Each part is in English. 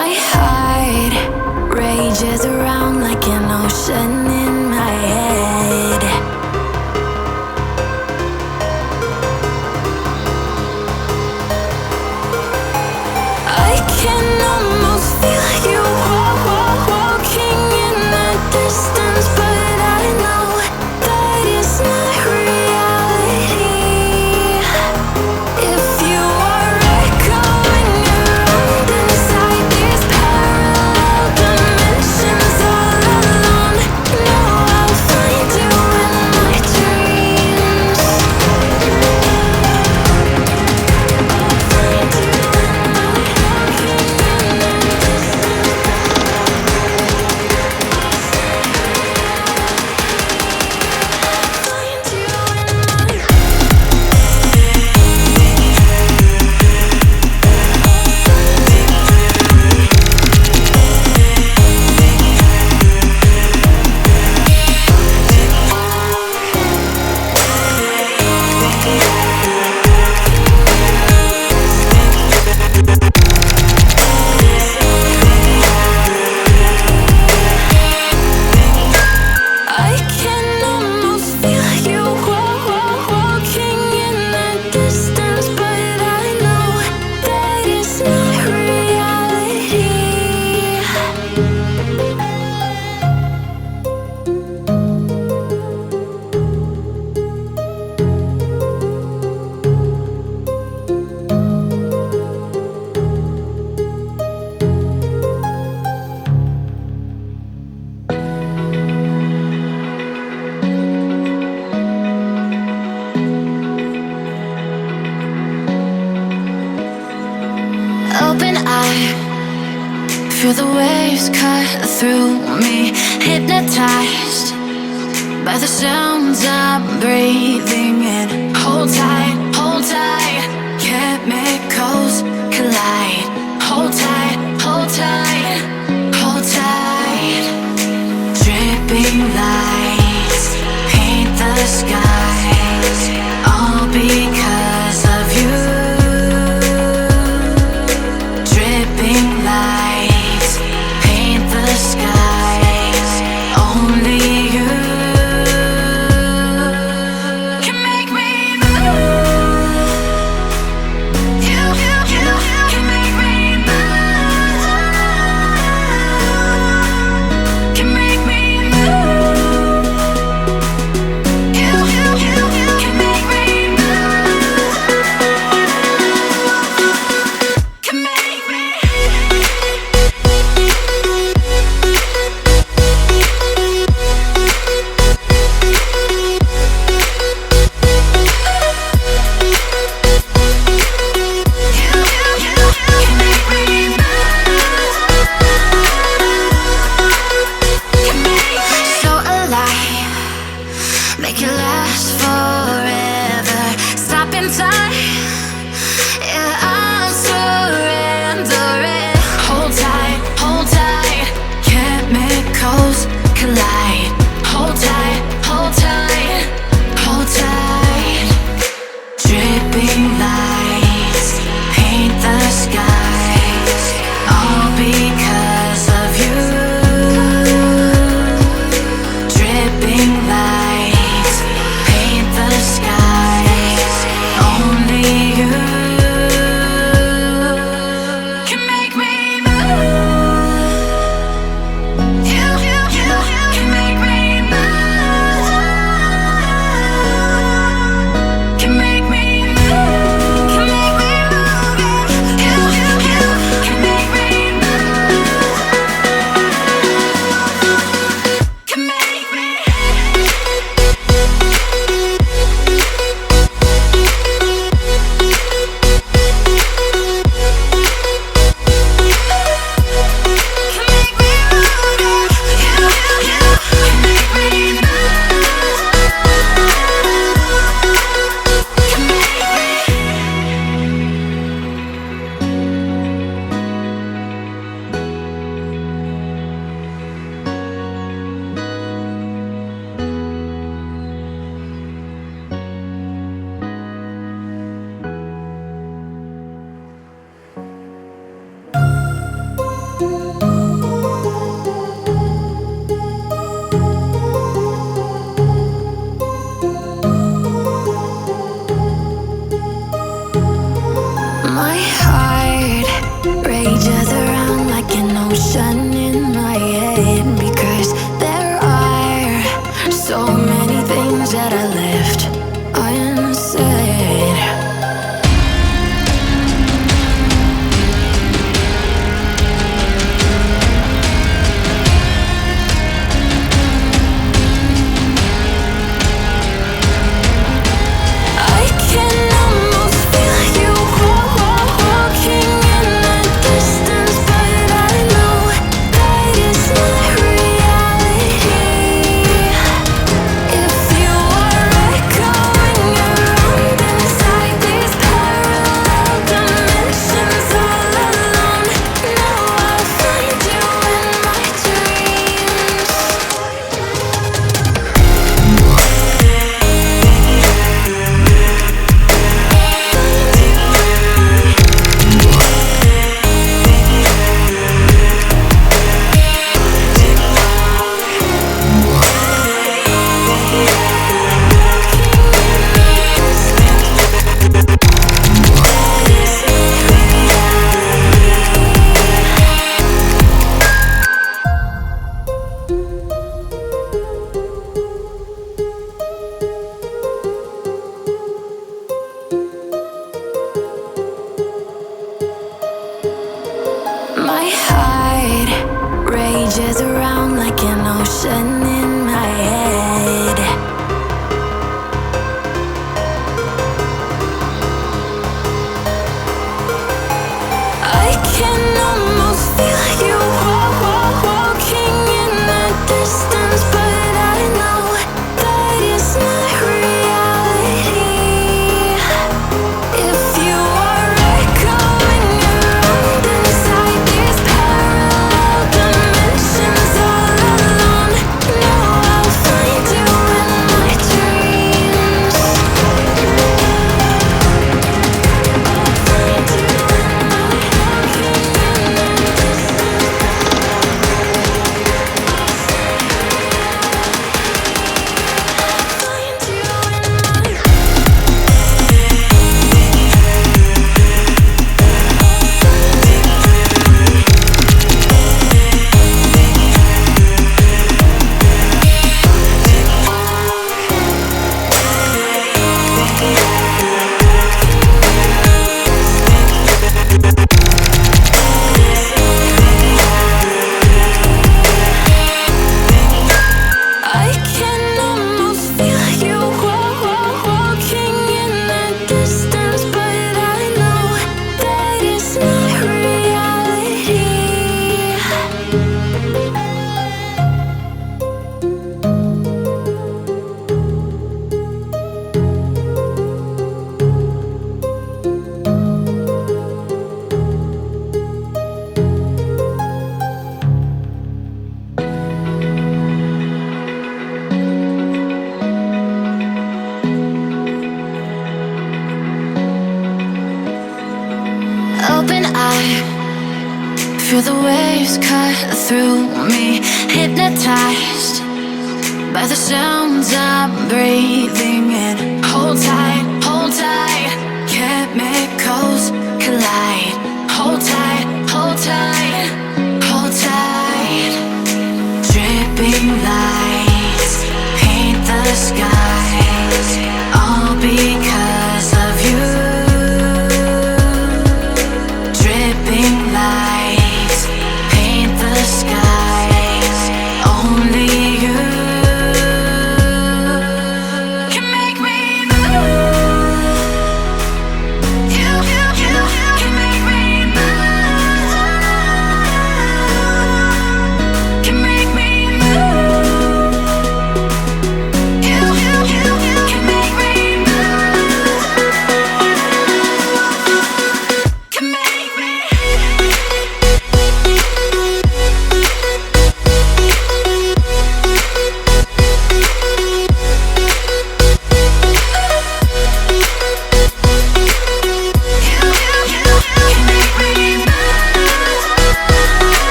My heart rages around like an ocean in my head. I can almost feel you walking in the distance, but I know that it's not reality. If you are echoing around inside these parallel dimensions all alone, know I'll find you in my dreams. I'll find you in my walking in the distance. Find you in my I can almost feel you walking in the distance, but I know that it's not reality. Open eye, feel the waves cut through me, hypnotized by the sounds I'm breathing in. Hold tight, chemicals collide. Hold tight, hold tight, hold tight. Dripping lights paint the skies, all because of you. Dripping lights paint the skies, only you can make me move. You My heart rages around like an ocean in my head, because there are so many things that I left unsaid. I can almost feel you walking in the distance, but I know that it's not reality. If you are echoing around inside these parallel dimensions all alone, now I'll find you in my dreams. My heart rages around like an ocean in my head. I can almost feel you walking in the distance, but I know that it's not reality. If you are echoing around inside these parallel dimensions all alone, now I'll find you in my dreams. I can almost feel you walking in the distance, but I know that it's not reality. Open eye, feel the waves cut through me, hypnotized by the sounds I'm breathing in. Hold tight, chemicals collide. Hold tight, hold tight, hold tight. Dripping lights paint the skies, all because of you. Dripping lights paint the skies, only you can make me move.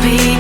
be